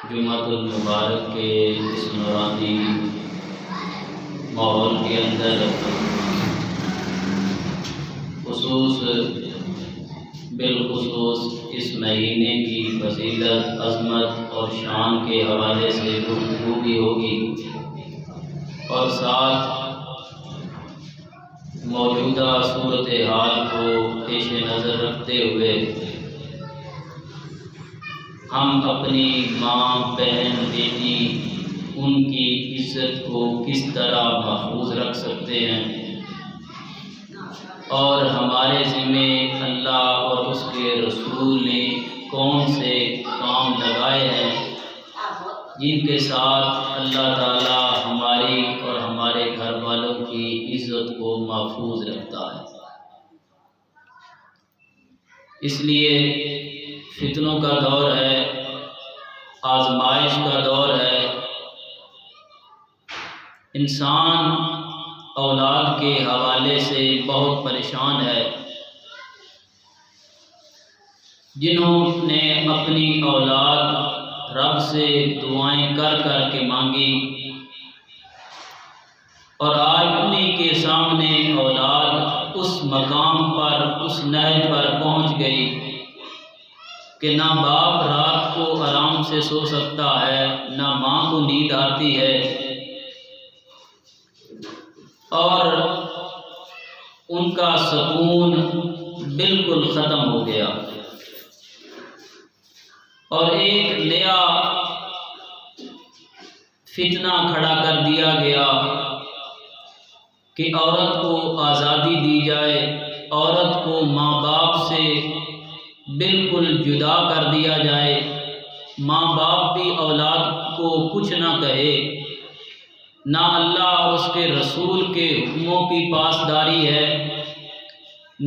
جمعۃ المبارک کے اس نورانی ماحول کے اندر بالخصوص اس مہینے کی فضیلت، عظمت اور شان کے حوالے سے گفتگو بھی ہوگی، اور ساتھ موجودہ صورتحال کو پیش نظر رکھتے ہوئے ہم اپنی ماں، بہن، بیٹی، ان کی عزت کو کس طرح محفوظ رکھ سکتے ہیں، اور ہمارے ذمے اللہ اور اس کے رسول نے کون سے کام لگائے ہیں جن کے ساتھ اللہ تعالی ہماری اور ہمارے گھر والوں کی عزت کو محفوظ رکھتا ہے۔ اس لیے فتنوں کا دور ہے، آزمائش کا دور ہے، انسان اولاد کے حوالے سے بہت پریشان ہے۔ جنہوں نے اپنی اولاد رب سے دعائیں کر کر کے مانگی، اور آج انہی کے سامنے اولاد اس مقام پر، اس نہج پر پہنچ گئی کہ نہ باپ رات کو آرام سے سو سکتا ہے، نہ ماں کو نیند آتی ہے، اور ان کا سکون بالکل ختم ہو گیا، اور ایک نیا فتنہ کھڑا کر دیا گیا کہ عورت کو آزادی دی جائے، عورت کو ماں باپ سے بالکل جدا کر دیا جائے، ماں باپ بھی اولاد کو کچھ نہ کہے، نہ اللہ اور اس کے رسول کے حکموں کی پاسداری ہے،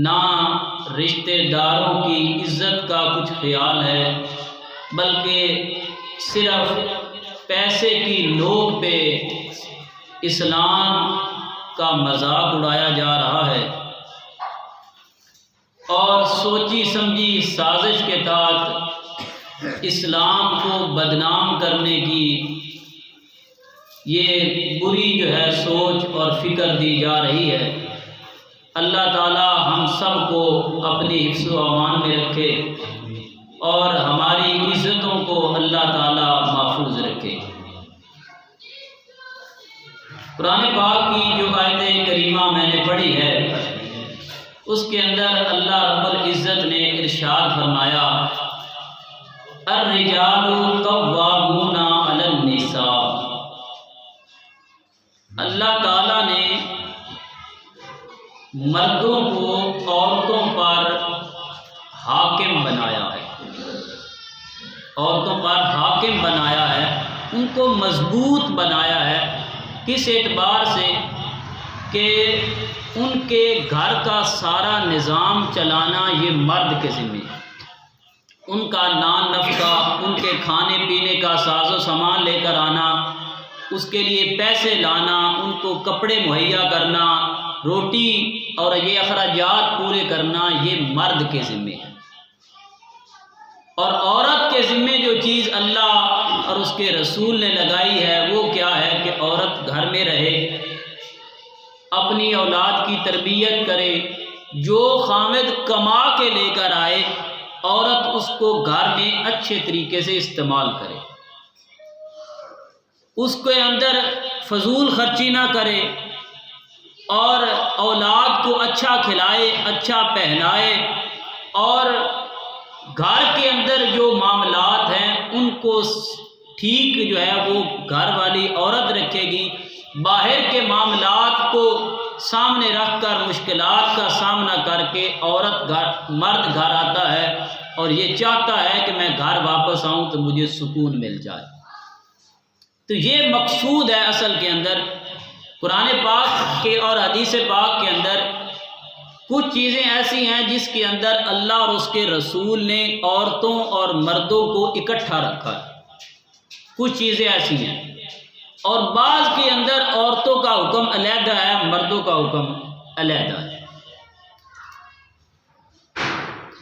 نہ رشتہ داروں کی عزت کا کچھ خیال ہے، بلکہ صرف پیسے کی نوک پہ اسلام کا مذاق اڑایا جا رہا ہے، اور سوچی سمجھی سازش کے تحت اسلام کو بدنام کرنے کی یہ بری سوچ اور فکر دی جا رہی ہے۔ اللہ تعالی ہم سب کو اپنی حفظ و امان میں رکھے، اور ہماری عزتوں کو اللہ تعالی محفوظ رکھے۔ قرآن پاک کی جو آیت کریمہ میں نے پڑھی ہے، اس کے اندر اللہ رب العزت نے ارشاد فرمایا، الرجال قوامون علی النساء۔ اللہ تعالیٰ نے مردوں کو عورتوں پر حاکم بنایا ہے، عورتوں پر حاکم بنایا ہے، ان کو مضبوط بنایا ہے۔ کس اعتبار سے؟ کہ ان کے گھر کا سارا نظام چلانا یہ مرد کے ذمہ ہے، ان کا نان نفقہ، ان کے کھانے پینے کا ساز و سامان لے کر آنا، اس کے لیے پیسے لانا، ان کو کپڑے مہیا کرنا، روٹی اور یہ اخراجات پورے کرنا، یہ مرد کے ذمہ ہے۔ اور عورت کے ذمہ جو چیز اللہ اور اس کے رسول نے لگائی ہے وہ کیا ہے کہ عورت گھر میں رہے، اپنی اولاد کی تربیت کرے، جو خامد کما کے لے کر آئے عورت اس کو گھر میں اچھے طریقے سے استعمال کرے، اس کے اندر فضول خرچی نہ کرے، اور اولاد کو اچھا کھلائے، اچھا پہنائے، اور گھر کے اندر جو معاملات ہیں ان کو ٹھیک وہ گھر والی عورت رکھے گی، باہر کے معاملات کو سامنے رکھ کر مشکلات کا سامنا کر کے مرد گھر آتا ہے اور یہ چاہتا ہے کہ میں گھر واپس آؤں تو مجھے سکون مل جائے۔ تو یہ مقصود ہے اصل کے اندر قرآن پاک کے اور حدیث پاک کے اندر۔ کچھ چیزیں ایسی ہیں جس کے اندر اللہ اور اس کے رسول نے عورتوں اور مردوں کو اکٹھا رکھا ہے، کچھ چیزیں ایسی ہیں، اور بعض کے اندر عورتوں کا حکم علیحدہ ہے، مردوں کا حکم علیحدہ ہے۔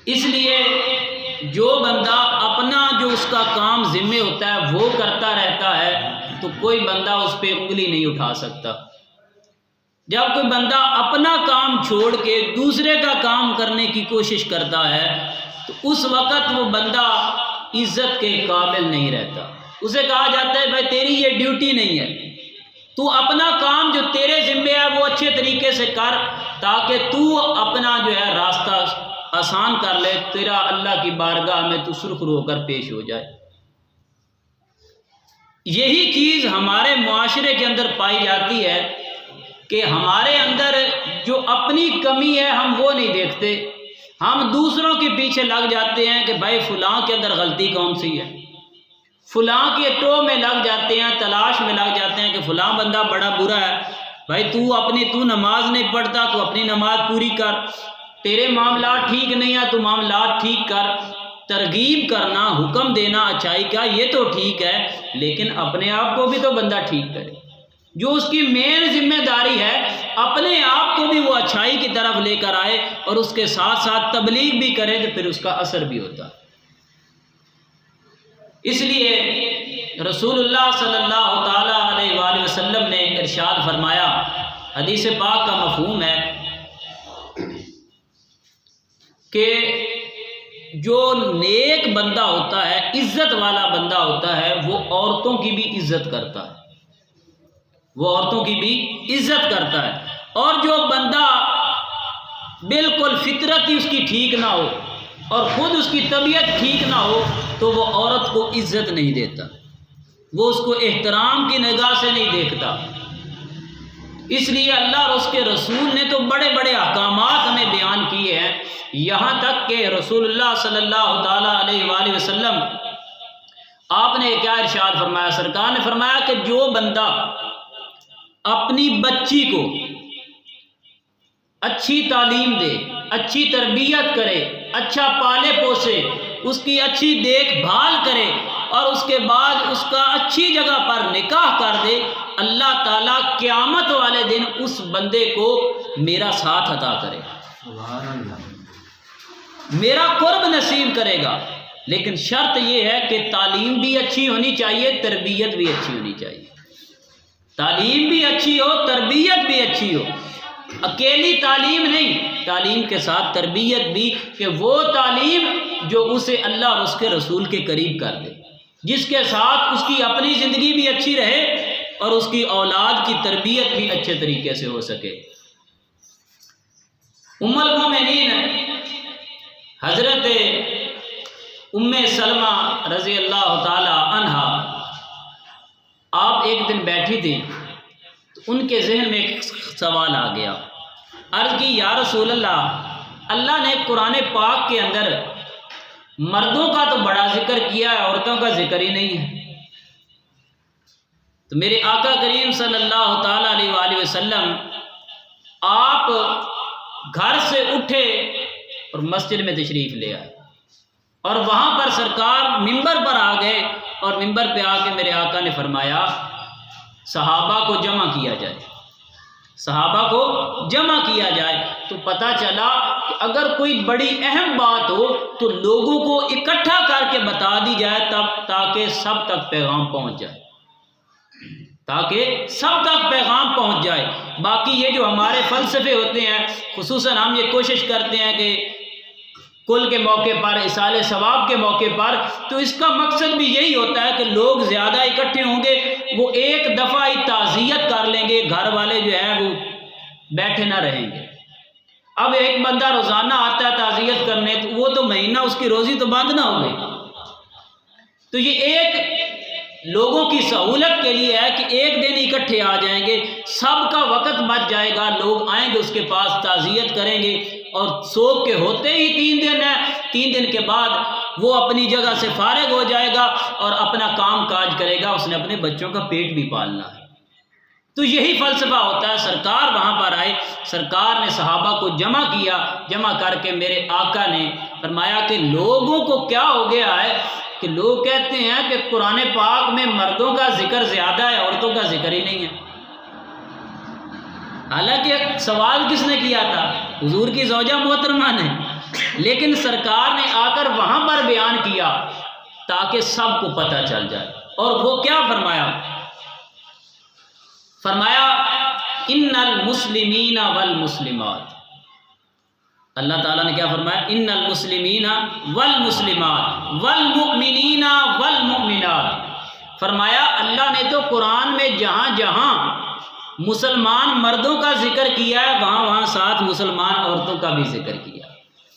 اس لیے جو بندہ اپنا جو اس کا کام ذمہ ہوتا ہے وہ کرتا رہتا ہے تو کوئی بندہ اس پہ انگلی نہیں اٹھا سکتا۔ جب کوئی بندہ اپنا کام چھوڑ کے دوسرے کا کام کرنے کی کوشش کرتا ہے تو اس وقت وہ بندہ عزت کے قابل نہیں رہتا۔ اسے کہا جاتا ہے بھائی تیری یہ ڈیوٹی نہیں ہے، تو اپنا کام جو تیرے ذمہ ہے وہ اچھے طریقے سے کر تاکہ تو اپنا جو ہے راستہ آسان کر لے، تیرا اللہ کی بارگاہ میں تو سرخرو ہو کر پیش ہو جائے۔ یہی چیز ہمارے معاشرے کے اندر پائی جاتی ہے کہ ہمارے اندر جو اپنی کمی ہے ہم وہ نہیں دیکھتے، ہم دوسروں کے پیچھے لگ جاتے ہیں کہ بھائی فلاں کے اندر غلطی کون سی ہے، فلاں کے ٹو میں لگ جاتے ہیں، تلاش میں لگ جاتے ہیں کہ فلاں بندہ بڑا برا ہے، بھائی تو نماز نہیں پڑھتا تو اپنی نماز پوری کر، تیرے معاملات ٹھیک نہیں ہیں تو معاملات ٹھیک کر۔ ترغیب کرنا، حکم دینا اچھائی کا یہ تو ٹھیک ہے، لیکن اپنے آپ کو بھی تو بندہ ٹھیک کرے۔ جو اس کی مین ذمہ داری ہے اپنے آپ کو بھی وہ اچھائی کی طرف لے کر آئے اور اس کے ساتھ ساتھ تبلیغ بھی کرے تو پھر اس کا اثر بھی ہوتا۔ اس لیے رسول اللہ صلی اللہ تعالی علیہ وآلہ وسلم نے ارشاد فرمایا، حدیث پاک کا مفہوم ہے کہ جو نیک بندہ ہوتا ہے، عزت والا بندہ ہوتا ہے، وہ عورتوں کی بھی عزت کرتا ہے، وہ عورتوں کی بھی عزت کرتا ہے۔ اور جو بندہ بالکل فطرت ہی اس کی ٹھیک نہ ہو اور خود اس کی طبیعت ٹھیک نہ ہو تو وہ عورت کو عزت نہیں دیتا، وہ اس کو احترام کی نگاہ سے نہیں دیکھتا۔ اس لیے اللہ اور اس کے رسول نے تو بڑے بڑے احکامات ہمیں بیان کیے ہیں، یہاں تک کہ رسول اللہ صلی اللہ تعالیٰ علیہ وآلہ وسلم آپ نے کیا ارشاد فرمایا؟ سرکار نے فرمایا کہ جو بندہ اپنی بچی کو اچھی تعلیم دے، اچھی تربیت کرے، اچھا پالے پوسے، اس کی اچھی دیکھ بھال کرے اور اس کے بعد اس کا اچھی جگہ پر نکاح کر دے، اللہ تعالیٰ قیامت والے دن اس بندے کو میرا ساتھ عطا کرے، میرا قرب نصیب کرے گا۔ لیکن شرط یہ ہے کہ تعلیم بھی اچھی ہونی چاہیے، تربیت بھی اچھی ہونی چاہیے، تعلیم بھی اچھی ہو، تربیت بھی اچھی ہو، اکیلی تعلیم نہیں، تعلیم کے ساتھ تربیت بھی، کہ وہ تعلیم جو اسے اللہ اور اس کے رسول کے قریب کر دے، جس کے ساتھ اس کی اپنی زندگی بھی اچھی رہے اور اس کی اولاد کی تربیت بھی اچھے طریقے سے ہو سکے۔ ام المومنین حضرت ام سلمہ رضی اللہ تعالی عنہا آپ ایک دن بیٹھی تھی تو ان کے ذہن میں ایک سوال آ گیا، عرض کی یا رسول اللہ نے قرآن پاک کے اندر مردوں کا تو بڑا ذکر کیا ہے، عورتوں کا ذکر ہی نہیں ہے، تو میرے آقا کریم صلی اللہ تعالی علیہ وآلہ وسلم آپ گھر سے اٹھے اور مسجد میں تشریف لے آئے اور وہاں پر سرکار ممبر پر آ گئے اور ممبر پہ آ کے میرے آقا نے فرمایا صحابہ کو جمع کیا جائے، صحابہ کو جمع کیا جائے۔ تو پتہ چلا کہ اگر کوئی بڑی اہم بات ہو تو لوگوں کو اکٹھا کر کے بتا دی جائے تاکہ سب تک پیغام پہنچ جائے، تاکہ سب تک پیغام پہنچ جائے۔ باقی یہ جو ہمارے فلسفے ہوتے ہیں، خصوصاً ہم یہ کوشش کرتے ہیں کہ کل کے موقع پر، اصالہ ثواب کے موقع پر، تو اس کا مقصد بھی یہی ہوتا ہے کہ لوگ زیادہ اکٹھے ہوں گے، وہ ایک دفعہ ہی تعزیت کر لیں گے، گھر والے جو ہیں وہ بیٹھے نہ رہیں گے۔ اب ایک بندہ روزانہ آتا ہے تعزیت کرنے تو وہ تو مہینہ اس کی روزی تو بند نہ ہو گئی، تو یہ ایک لوگوں کی سہولت کے لیے ہے کہ ایک دن اکٹھے آ جائیں گے، سب کا وقت بچ جائے گا، لوگ آئیں گے اس کے پاس تعزیت کریں گے اور سوگ کے ہوتے ہی 3 دن ہے، 3 دن کے بعد وہ اپنی جگہ سے فارغ ہو جائے گا اور اپنا کام کاج کرے گا، اس نے اپنے بچوں کا پیٹ بھی پالنا ہے۔ تو یہی فلسفہ ہوتا ہے۔ سرکار وہاں پر آئے، سرکار نے صحابہ کو جمع کیا، جمع کر کے میرے آقا نے فرمایا کہ لوگوں کو کیا ہو گیا ہے کہ لوگ کہتے ہیں کہ قرآن پاک میں مردوں کا ذکر زیادہ ہے، عورتوں کا ذکر ہی نہیں ہے۔ حالانکہ سوال کس نے کیا تھا؟ حضور کی زوجہ محترمہ نے۔ لیکن سرکار نے آ کر وہاں پر بیان کیا تاکہ سب کو پتہ چل جائے۔ اور وہ کیا فرمایا؟ فرمایا ان المسلمین والمسلمات، اللہ تعالیٰ نے کیا فرمایا؟ ان المسلمین والمسلمات والمؤمنین والمؤمنات۔ فرمایا اللہ نے تو قرآن میں جہاں جہاں مسلمان مردوں کا ذکر کیا ہے وہاں وہاں ساتھ مسلمان عورتوں کا بھی ذکر کیا۔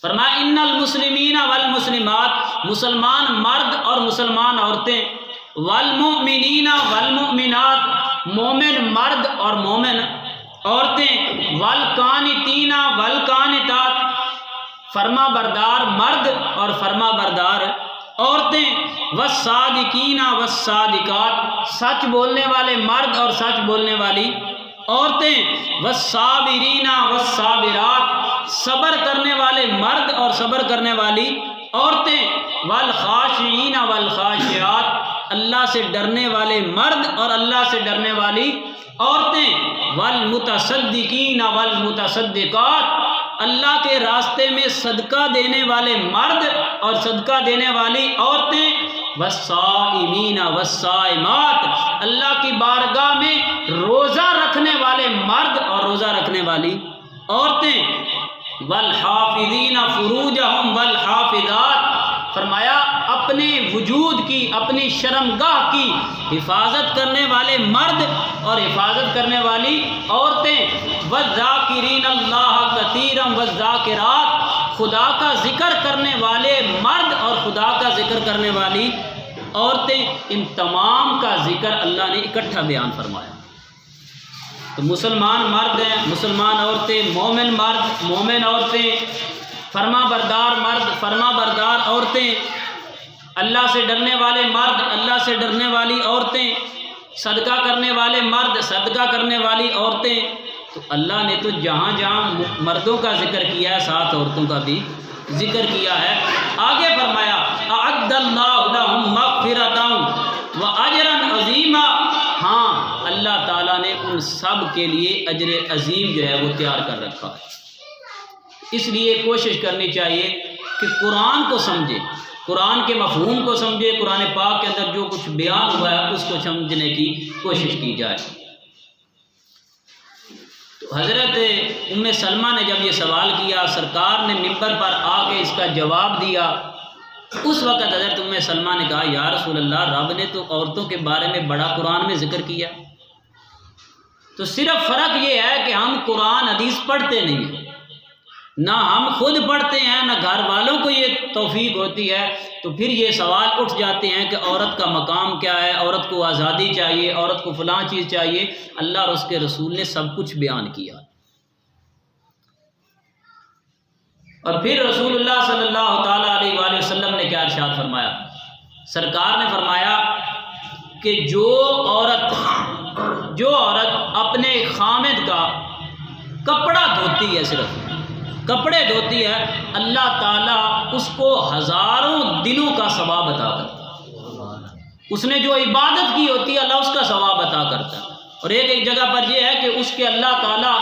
فرمایا ان المسلمین والمسلمات، مسلمان مرد اور مسلمان عورتیں، والمؤمنین والمؤمنات، مومن مرد اور مومن عورتیں، والقانتین والقانتات، فرما بردار مرد اور فرما بردار عورتیں، والصادقین والصادقات، سچ بولنے والے مرد اور سچ بولنے والی عورتیں، والصابرین والصابرات، صبر کرنے والے مرد اور صبر کرنے والی عورتیں، والخاشعین والخاشعات، اللہ سے ڈرنے والے مرد اور اللہ سے ڈرنے والی عورتیں، والمتصدقین والمتصدقات، اللہ کے راستے میں صدقہ دینے والے مرد اور صدقہ دینے والی عورتیں، والصائمین والصائمات، اللہ کی بارگاہ میں روزہ رکھنے والے مرد اور روزہ رکھنے والی عورتیں، والحافظین فروجہم والحافظات، فرمایا اپنے وجود کی، اپنی شرمگاہ کی حفاظت کرنے والے مرد اور حفاظت کرنے والی عورتیں، والذاکرین اللہ کثیرا والذاکرات، خدا کا ذکر کرنے والے مرد اور خدا کا ذکر کرنے والی عورتیں، ان تمام کا ذکر اللہ نے اکٹھا بیان فرمایا۔ تو مسلمان مرد ہیں، مسلمان عورتیں، مومن مرد، مومن عورتیں، فرما بردار مرد، فرما بردار عورتیں، اللہ سے ڈرنے والے مرد، اللہ سے ڈرنے والی عورتیں، صدقہ کرنے والے مرد، صدقہ کرنے والی عورتیں۔ تو اللہ نے تو جہاں جہاں مردوں کا ذکر کیا ہے ساتھ عورتوں کا بھی ذکر کیا ہے۔ آگے فرمایا اعد اللہ لہم مغفرۃ واجرا عظیما، ہاں اللہ تعالیٰ نے ان سب کے لیے اجر عظیم جو ہے وہ تیار کر رکھا ہے۔ اس لیے کوشش کرنی چاہیے کہ قرآن کو سمجھے، قرآن کے مفہوم کو سمجھے، قرآن پاک کے اندر جو کچھ بیان ہوا ہے اس کو سمجھنے کی کوشش کی جائے۔ تو حضرت ام سلمہ نے جب یہ سوال کیا، سرکار نے ممبر پر آ کے اس کا جواب دیا، اس وقت حضرت ام سلمہ نے کہا یا رسول اللہ، رب نے تو عورتوں کے بارے میں بڑا قرآن میں ذکر کیا، تو صرف فرق یہ ہے کہ ہم قرآن حدیث پڑھتے نہیں ہیں، نہ ہم خود پڑھتے ہیں نہ گھر والوں کو یہ توفیق ہوتی ہے، تو پھر یہ سوال اٹھ جاتے ہیں کہ عورت کا مقام کیا ہے، عورت کو آزادی چاہیے، عورت کو فلاں چیز چاہیے۔ اللہ اور اس کے رسول نے سب کچھ بیان کیا، اور پھر رسول اللہ صلی اللہ تعالیٰ علیہ وآلہ وسلم نے کیا ارشاد فرمایا؟ سرکار نے فرمایا کہ جو عورت اپنے خامد کا کپڑا دھوتی ہے، صرف کپڑے دھوتی ہے، اللہ تعالیٰ اس کو ہزاروں دنوں کا ثواب عطا کرتا ہے۔ اس نے جو عبادت کی ہوتی ہے اللہ اس کا ثواب عطا کرتا ہے۔ اور ایک جگہ پر یہ ہے کہ اس کے اللہ تعالیٰ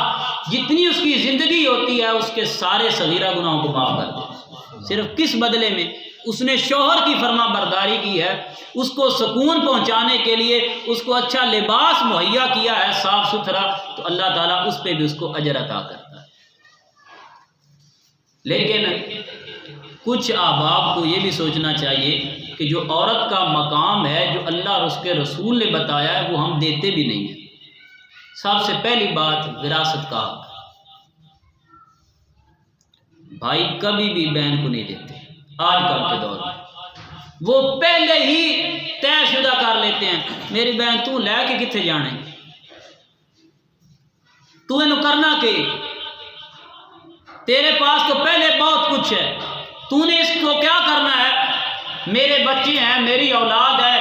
جتنی اس کی زندگی ہوتی ہے اس کے سارے صغیرہ گناہوں کو معاف کر دیتے، صرف کس بدلے میں؟ اس نے شوہر کی فرما برداری کی ہے، اس کو سکون پہنچانے کے لیے اس کو اچھا لباس مہیا کیا ہے، صاف ستھرا، تو اللہ تعالیٰ اس پہ بھی اس کو اجر عطا کرتا ہے۔ لیکن کچھ احباب کو یہ بھی سوچنا چاہیے کہ جو عورت کا مقام ہے، جو اللہ اور اس کے رسول نے بتایا ہے، وہ ہم دیتے بھی نہیں ہیں۔ سب سے پہلی بات وراثت کا حق، بھائی کبھی بھی بہن کو نہیں دیتے آج کل کے دور میں، وہ پہلے ہی طے شدہ کر لیتے ہیں، میری بہن تو لے کے کتنے جانے، تو انہوں کرنا کہ تیرے پاس تو پہلے بہت کچھ ہے، تو نے اس کو کیا کرنا ہے، میرے بچے ہیں، میری اولاد ہے،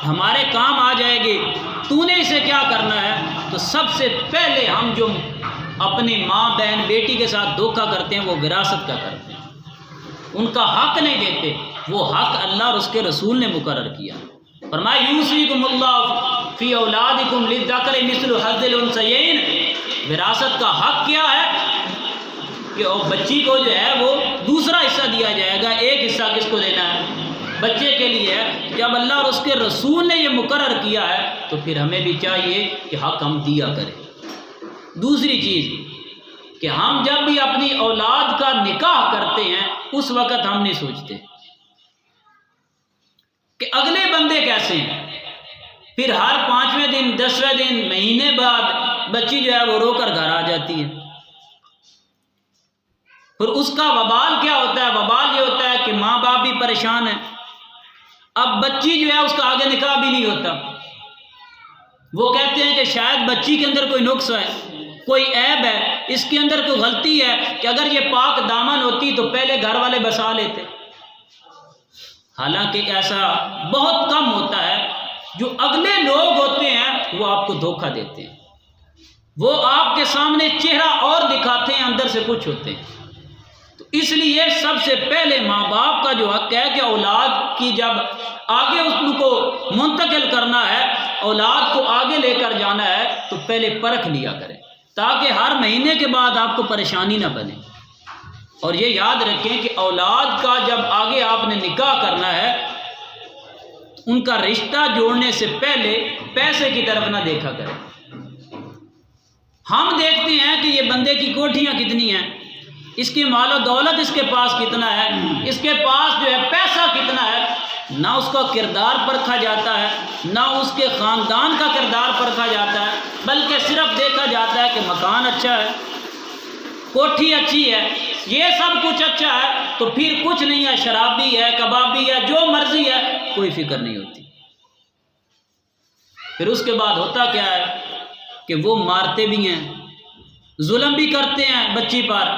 ہمارے کام آ جائے گی، تو نے اسے کیا کرنا ہے۔ تو سب سے پہلے ہم جو اپنی ماں بہن بیٹی کے ساتھ دھوکہ کرتے ہیں وہ وراثت کا کرتے ہیں، ان کا حق نہیں دیتے، وہ حق اللہ اور اس کے رسول نے مقرر کیا۔ فرمایا یوصیکم اللہ فی اولادکم للذکر مثل حظ الانثیین، وراثت کا حق کیا ہے؟ کہ بچی کو جو ہے وہ دوسرا حصہ دیا جائے گا، ایک حصہ کس کو دینا ہے؟ بچے کے لیے ہے۔ جب اللہ اور اس کے رسول نے یہ مقرر کیا ہے تو پھر ہمیں بھی چاہیے کہ حق ہم دیا کریں۔ دوسری چیز کہ ہم جب بھی اپنی اولاد کا نکاح کرتے ہیں اس وقت ہم نہیں سوچتے کہ اگلے بندے کیسے ہیں، پھر ہر 5ویں دن 10ویں دن مہینے بعد بچی جو ہے وہ رو کر گھر آ جاتی ہے۔ پھر اس کا وبال کیا ہوتا ہے؟ وبال یہ ہوتا ہے کہ ماں باپ بھی پریشان ہیں، اب بچی جو ہے اس کا آگے نکاح بھی نہیں ہوتا۔ وہ کہتے ہیں کہ شاید بچی کے اندر کوئی نقص ہے، کوئی عیب ہے، اس کے اندر کوئی غلطی ہے کہ اگر یہ پاک دامن ہوتی تو پہلے گھر والے بسا لیتے۔ حالانکہ ایسا بہت کم ہوتا ہے، جو اگلے لوگ ہوتے ہیں وہ آپ کو دھوکہ دیتے ہیں، وہ آپ کے سامنے چہرہ اور دکھاتے ہیں، اندر سے کچھ ہوتے ہیں۔ تو اس لیے سب سے پہلے ماں باپ کا جو حق ہے کہ اولاد کی جب آگے ان کو منتقل کرنا ہے، اولاد کو آگے لے کر جانا ہے تو پہلے پرکھ لیا کریں، تاکہ ہر مہینے کے بعد آپ کو پریشانی نہ بنے۔ اور یہ یاد رکھیں کہ اولاد کا جب آگے آپ نے نکاح کرنا ہے، ان کا رشتہ جوڑنے سے پہلے پیسے کی طرف نہ دیکھا کریں۔ ہم دیکھتے ہیں کہ یہ بندے کی کوٹھیاں کتنی ہیں، اس کی مال و دولت اس کے پاس کتنا ہے، اس کے پاس جو ہے پیسہ کتنا ہے، نہ اس کا کردار پرکھا جاتا ہے، نہ اس کے خاندان کا کردار پرکھا جاتا ہے، بلکہ صرف دیکھا جاتا ہے کہ مکان اچھا ہے، کوٹھی اچھی ہے، یہ سب کچھ اچھا ہے، تو پھر کچھ نہیں ہے، شرابی ہے، کبابی ہے، جو مرضی ہے، کوئی فکر نہیں ہوتی۔ پھر اس کے بعد ہوتا کیا ہے کہ وہ مارتے بھی ہیں، ظلم بھی کرتے ہیں بچی پر۔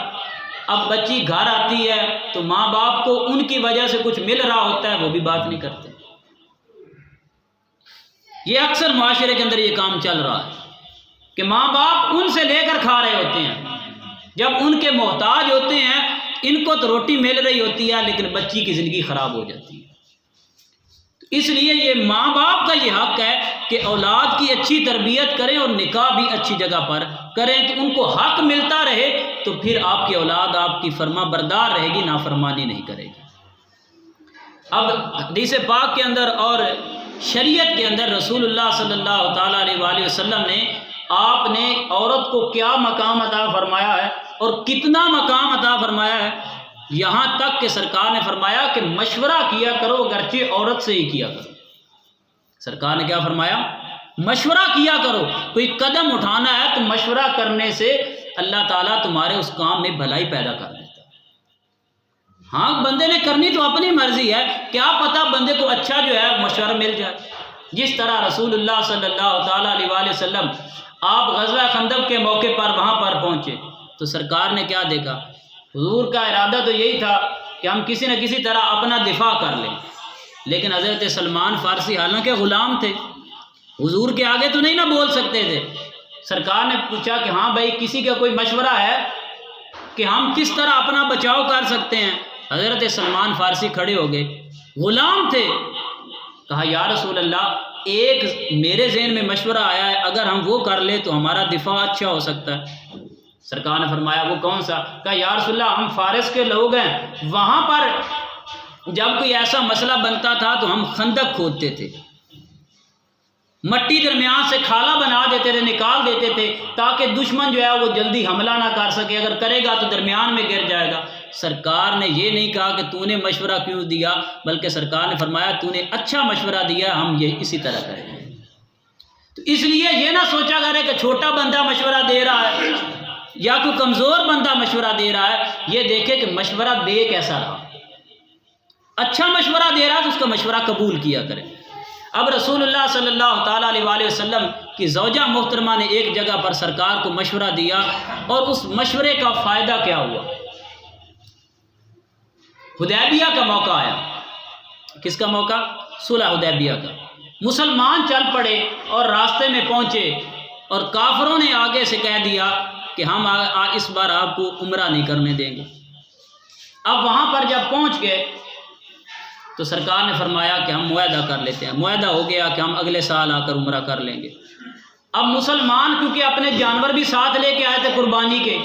اب بچی گھر آتی ہے تو ماں باپ کو ان کی وجہ سے کچھ مل رہا ہوتا ہے، وہ بھی بات نہیں کرتے۔ یہ اکثر معاشرے کے اندر یہ کام چل رہا ہے کہ ماں باپ ان سے لے کر کھا رہے ہوتے ہیں، جب ان کے محتاج ہوتے ہیں، ان کو تو روٹی مل رہی ہوتی ہے لیکن بچی کی زندگی خراب ہو جاتی ہے۔ اس لیے یہ ماں باپ کا یہ حق ہے کہ اولاد کی اچھی تربیت کریں اور نکاح بھی اچھی جگہ پر کریں، تو ان کو حق ملتا رہے، تو پھر آپ کی اولاد آپ کی فرما بردار رہے گی، نافرمانی نہیں کرے گی۔ اب حدیث پاک کے اندر اور شریعت کے اندر رسول اللہ صلی اللہ تعالیٰ علیہ وآلہ وسلم نے آپ نے عورت کو کیا مقام عطا فرمایا ہے اور کتنا مقام عطا فرمایا ہے، یہاں تک کہ سرکار نے فرمایا کہ مشورہ کیا کرو، گرچہ عورت سے ہی کیا کرو۔ سرکار نے کیا فرمایا؟ مشورہ کیا کرو، کوئی قدم اٹھانا ہے تو مشورہ کرنے سے اللہ تعالیٰ تمہارے اس کام میں بھلائی پیدا کر دیتا ہے۔ ہاں بندے نے کرنی تو اپنی مرضی ہے، کیا پتہ بندے کو اچھا جو ہے مشورہ مل جائے۔ جس طرح رسول اللہ صلی اللہ تعالیٰ علیہ وآلہ وسلم آپ غزوہ خندق کے موقع پر وہاں پر پہنچے تو سرکار نے کیا دیکھا؟ حضور کا ارادہ تو یہی تھا کہ ہم کسی نہ کسی طرح اپنا دفاع کر لیں، لیکن حضرت سلمان فارسی حالانکہ غلام تھے، حضور کے آگے تو نہیں نہ بول سکتے تھے۔ سرکار نے پوچھا کہ ہاں بھائی کسی کا کوئی مشورہ ہے کہ ہم کس طرح اپنا بچاؤ کر سکتے ہیں؟ حضرت سلمان فارسی کھڑے ہو گئے، غلام تھے، کہا یا رسول اللہ ایک میرے ذہن میں مشورہ آیا ہے، اگر ہم وہ کر لیں تو ہمارا دفاع اچھا ہو سکتا ہے۔ سرکار نے فرمایا وہ کون سا؟ کہا یا رسول اللہ ہم فارس کے لوگ ہیں، وہاں پر جب کوئی ایسا مسئلہ بنتا تھا تو ہم خندق کھودتے تھے، مٹی درمیان سے کھالا بنا دیتے تھے، نکال دیتے تھے تاکہ دشمن جو ہے وہ جلدی حملہ نہ کر سکے، اگر کرے گا تو درمیان میں گر جائے گا۔ سرکار نے یہ نہیں کہا کہ تو نے مشورہ کیوں دیا، بلکہ سرکار نے فرمایا تو نے اچھا مشورہ دیا، ہم یہ اسی طرح کریں گے۔ تو اس لیے یہ نہ سوچا کرے کہ چھوٹا بندہ مشورہ دے رہا ہے یا کوئی کمزور بندہ مشورہ دے رہا ہے، یہ دیکھے کہ مشورہ دے کیسا رہا۔ اچھا مشورہ دے رہا ہے تو اس کا مشورہ قبول کیا کرے۔ اب رسول اللہ صلی اللہ تعالیٰ علیہ وآلہ وسلم کی زوجہ محترمہ نے ایک جگہ پر سرکار کو مشورہ دیا، اور اس مشورے کا فائدہ کیا ہوا؟ حدیبیہ کا موقع آیا۔ کس کا موقع؟ صلح حدیبیہ کا۔ مسلمان چل پڑے اور راستے میں پہنچے، اور کافروں نے آگے سے کہہ دیا کہ ہم اس بار آپ کو عمرہ نہیں کرنے دیں گے۔ اب وہاں پر جب پہنچ گئے تو سرکار نے فرمایا کہ ہم معاہدہ کر لیتے ہیں۔ معاہدہ ہو گیا کہ ہم اگلے سال آ کر عمرہ کر لیں گے۔ اب مسلمان کیونکہ اپنے جانور بھی ساتھ لے کے آئے تھے قربانی کے،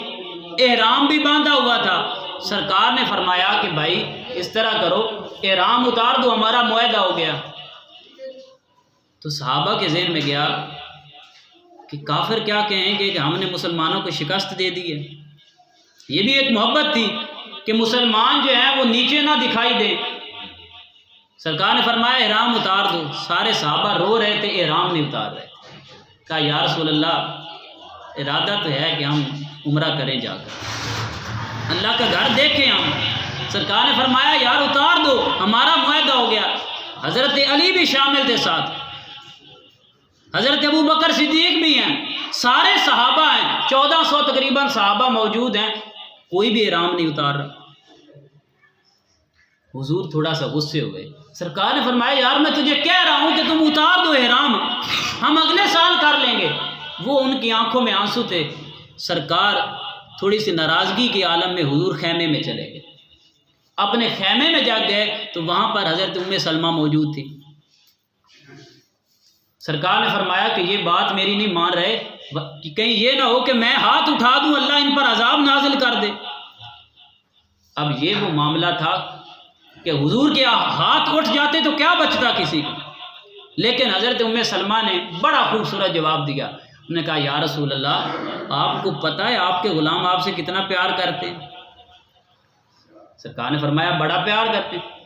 احرام بھی باندھا ہوا تھا۔ سرکار نے فرمایا کہ بھائی اس طرح کرو، احرام اتار دو، ہمارا معاہدہ ہو گیا۔ تو صحابہ کے ذہن میں گیا کہ کافر کیا کہیں گے کہ ہم نے مسلمانوں کو شکست دے دی ہے۔ یہ بھی ایک محبت تھی کہ مسلمان جو ہیں وہ نیچے نہ دکھائی دیں۔ سرکار نے فرمایا احرام اتار دو۔ سارے صحابہ رو رہے تھے، احرام نہیں اتار رہے تھے۔ کہا یا رسول اللہ ارادہ تو ہے کہ ہم عمرہ کریں جا کر، اللہ کا گھر دیکھیں ہم۔ سرکار نے فرمایا یار اتار دو، ہمارا معاہدہ ہو گیا۔ حضرت علی بھی شامل تھے ساتھ، حضرت ابو بکر صدیق بھی ہیں، سارے صحابہ ہیں، 1400 تقریباً صحابہ موجود ہیں، کوئی بھی احرام نہیں اتار رہا۔ حضور تھوڑا سا غصے ہوئے۔ سرکار نے فرمایا یار میں تجھے کہہ رہا ہوں کہ تم اتار دو احرام، ہم اگلے سال کر لیں گے۔ وہ ان کی آنکھوں میں آنسو تھے۔ سرکار تھوڑی سی ناراضگی کے عالم میں حضور خیمے میں چلے گئے۔ اپنے خیمے میں جا گئے تو وہاں پر حضرت ام سلمہ موجود تھی۔ سرکار نے فرمایا کہ یہ بات میری نہیں مان رہے، کہ کہیں یہ نہ ہو کہ میں ہاتھ اٹھا دوں اللہ ان پر عذاب نازل کر دے۔ اب یہ وہ معاملہ تھا کہ حضور کے ہاتھ اٹھ جاتے تو کیا بچتا کسی کو، لیکن حضرت ام سلمہ نے بڑا خوبصورت جواب دیا۔ انہوں نے کہا یا رسول اللہ آپ کو پتہ ہے آپ کے غلام آپ سے کتنا پیار کرتے ہیں؟ سرکار نے فرمایا بڑا پیار کرتے ہیں۔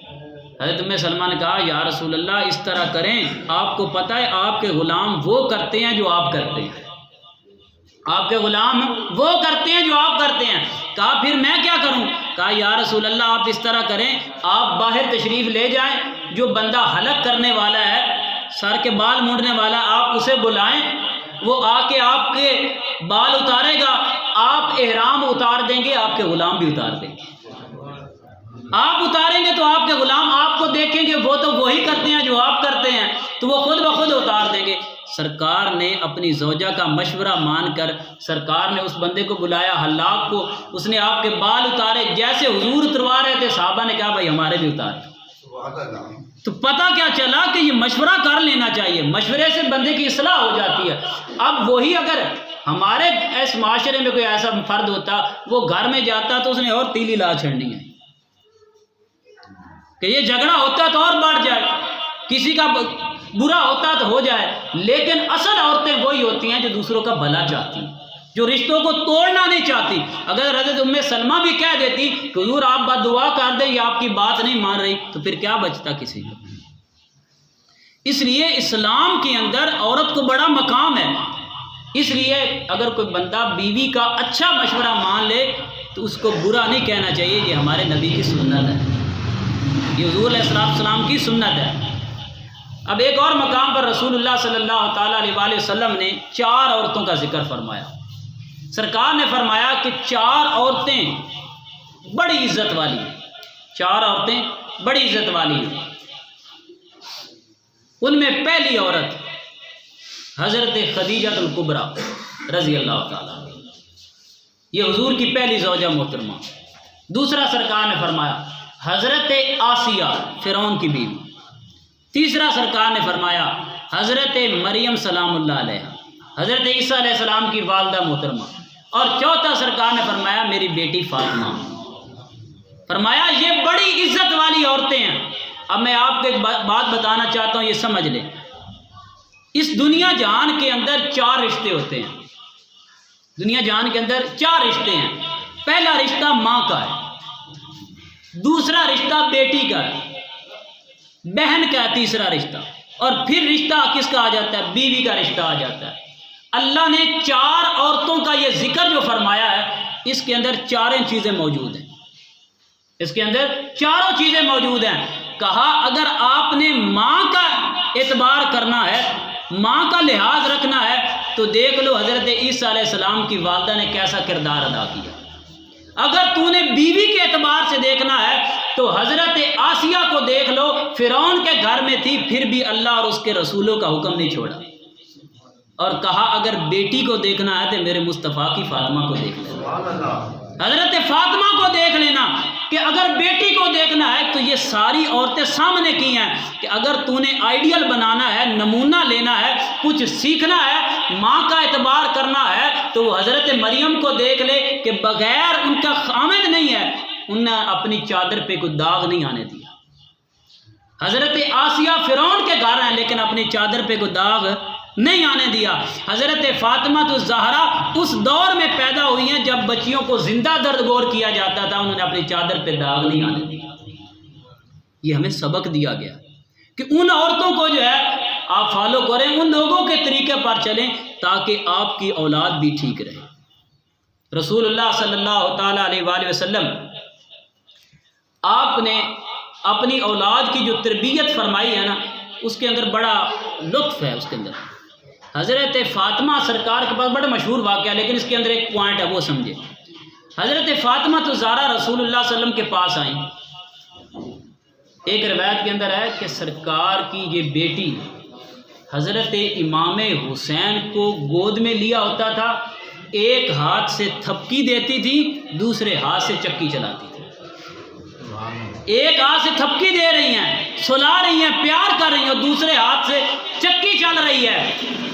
حضرت ام سلمہ نے کہا یا رسول اللہ اس طرح کریں، آپ کو پتہ ہے آپ کے غلام وہ کرتے ہیں جو آپ کرتے ہیں، آپ کے غلام وہ کرتے ہیں جو آپ کرتے ہیں۔ کہا پھر میں کیا کروں؟ کہا یا رسول اللہ آپ اس طرح کریں، آپ باہر تشریف لے جائیں، جو بندہ حلق کرنے والا ہے، سر کے بال مونڈنے والا، آپ اسے بلائیں، وہ آ کے آپ کے بال اتارے گا، آپ احرام اتار دیں گے، آپ کے غلام بھی اتار دیں گے۔ آپ اتاریں گے تو آپ کے غلام آپ کو دیکھیں گے وہ تو وہی کرتے ہیں جو آپ کرتے ہیں، تو وہ خود بخود اتار دیں گے۔ سرکار نے اپنی زوجہ کا مشورہ مان کر سرکار نے اس بندے کو بلایا حلاق کو، اس نے آپ کے بال اتارے، جیسے حضور اتروا رہے تھے صحابہ نے کہا بھائی ہمارے بھی اتار۔ تو پتہ کیا چلا کہ یہ مشورہ کر لینا چاہیے، مشورے سے بندے کی اصلاح ہو جاتی ہے۔ اب وہی اگر ہمارے اس معاشرے میں کوئی ایسا فرد ہوتا، وہ گھر میں جاتا تو اس نے اور تیلی لا چھڑنی ہے کہ یہ جھگڑا ہوتا تو اور بڑھ جائے، کسی کا برا ہوتا تو ہو جائے، لیکن اصل عورتیں وہی ہوتی ہیں جو دوسروں کا بھلا چاہتی ہیں، جو رشتوں کو توڑنا نہیں چاہتی۔ اگر حضرت ام سلمہ بھی کہہ دیتی کہ حضور آپ بد دعا کر دیں، یہ آپ کی بات نہیں مان رہی، تو پھر کیا بچتا کسی کو۔ اس لیے اسلام کے اندر عورت کو بڑا مقام ہے۔ اس لیے اگر کوئی بندہ بیوی کا اچھا مشورہ مان لے تو اس کو برا نہیں کہنا چاہیے، یہ ہمارے نبی کی سنت ہے، یہ حضور علیہ السلام کی سنت ہے۔ اب ایک اور مقام پر رسول اللہ صلی اللہ تعالیٰ علیہ وسلم نے 4 عورتوں کا ذکر فرمایا۔ سرکار نے فرمایا کہ 4 عورتیں بڑی عزت والی ہیں، 4 عورتیں بڑی عزت والی ہیں۔ ان میں پہلی عورت حضرت خدیجہ الکبریٰ رضی اللہ تعالیٰ، یہ حضور کی پہلی زوجہ محترمہ۔ دوسرا سرکار نے فرمایا حضرت آسیہ فرعون کی بیوی۔ تیسرا سرکار نے فرمایا حضرت مریم سلام اللہ علیہ، حضرت عیسیٰ علیہ السلام کی والدہ محترمہ۔ اور چوتھا سرکار نے فرمایا میری بیٹی فاطمہ۔ فرمایا یہ بڑی عزت والی عورتیں ہیں۔ اب میں آپ کو ایک بات بتانا چاہتا ہوں، یہ سمجھ لیں۔ اس دنیا جہان کے اندر 4 رشتے ہوتے ہیں، دنیا جہان کے اندر 4 رشتے ہیں۔ پہلا رشتہ ماں کا ہے، دوسرا رشتہ بیٹی کا ہے، بہن کا ہے تیسرا رشتہ، اور پھر رشتہ کس کا آ جاتا ہے؟ بیوی کا رشتہ آ جاتا ہے۔ اللہ نے 4 عورتوں کا یہ ذکر جو فرمایا ہے، اس کے اندر 4 چیزیں موجود ہیں، اس کے اندر 4 چیزیں موجود ہیں۔ کہا اگر آپ نے ماں کا اعتبار کرنا ہے، ماں کا لحاظ رکھنا ہے، تو دیکھ لو حضرت عیسیٰ علیہ السلام کی والدہ نے کیسا کردار ادا کیا۔ اگر تو نے بیوی کے اعتبار سے دیکھنا ہے تو حضرت آسیہ کو دیکھ لو، فرعون کے گھر میں تھی پھر بھی اللہ اور اس کے رسولوں کا حکم نہیں چھوڑا۔ اور کہا اگر بیٹی کو دیکھنا ہے تو میرے مصطفیٰ کی فاطمہ کو دیکھ لو۔ حضرت فاطمہ کو دیکھ لینا کہ اگر بیٹی کو دیکھنا ہے تو یہ ساری عورتیں سامنے کی ہیں کہ اگر تو نے آئیڈیل بنانا ہے، نمونہ لینا ہے، کچھ سیکھنا ہے، ماں کا اعتبار کرنا ہے، تو وہ حضرت مریم کو دیکھ لے کہ بغیر ان کا خامد نہیں ہے، انہوں نے اپنی چادر پہ کوئی داغ نہیں آنے دیا۔ حضرت آسیہ فرعون کے گھر ہیں لیکن اپنی چادر پہ کوئی داغ نہیں آنے دیا۔ حضرت فاطمہ الزہرا اس دور میں پیدا ہوئی ہیں جب بچیوں کو زندہ دردگور کیا جاتا تھا، انہوں نے اپنی چادر پہ داغ نہیں آنے دیا۔ یہ ہمیں سبق دیا گیا کہ ان عورتوں کو جو ہے آپ فالو کریں، ان لوگوں کے طریقے پر چلیں تاکہ آپ کی اولاد بھی ٹھیک رہے۔ رسول اللہ صلی اللہ تعالیٰ علیہ وآلہ وسلم آپ نے اپنی اولاد کی جو تربیت فرمائی ہے نا، اس کے اندر بڑا لطف ہے۔ اس کے اندر حضرت فاطمہ سرکار کے پاس بڑا مشہور واقعہ ہے، لیکن اس کے اندر ایک پوائنٹ ہے، وہ سمجھے۔ حضرت فاطمہ الزہرا رسول اللہ صلی اللہ علیہ وسلم کے پاس آئیں۔ ایک روایت کے اندر ہے کہ سرکار کی یہ بیٹی حضرت امام حسین کو گود میں لیا ہوتا تھا، ایک ہاتھ سے تھپکی دیتی تھی، دوسرے ہاتھ سے چکی چلاتی تھی۔ ایک ہاتھ سے تھپکی دے رہی ہیں، سلا رہی ہیں، پیار کر رہی ہیں، اور دوسرے ہاتھ سے چکی چل رہی ہے۔